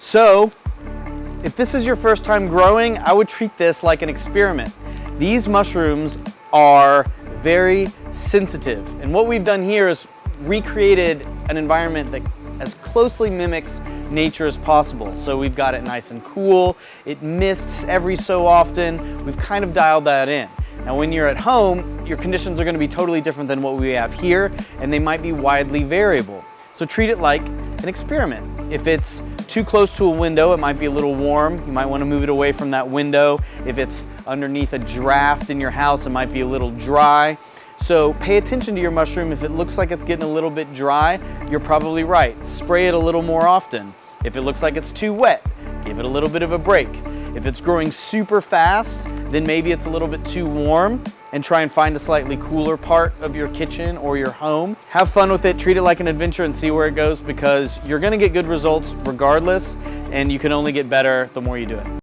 So if this is your first time growing, I would treat this like an experiment. These mushrooms are very sensitive. And what we've done here is recreated an environment that as closely mimics nature as possible. So we've got it nice and cool. It mists every so often. We've kind of dialed that in. Now when you're at home, your conditions are going to be totally different than what we have here, and they might be widely variable. So treat it like an experiment. If it's too close to a window, it might be a little warm. You might want to move it away from that window. If it's underneath a draft in your house, it might be a little dry. So pay attention to your mushroom. If it looks like it's getting a little bit dry, you're probably right. Spray it a little more often. If it looks like it's too wet, give it a little bit of a break. If it's growing super fast, then maybe it's a little bit too warm, and try and find a slightly cooler part of your kitchen or your home. Have fun with it, treat it like an adventure and see where it goes, because you're gonna get good results regardless, and you can only get better the more you do it.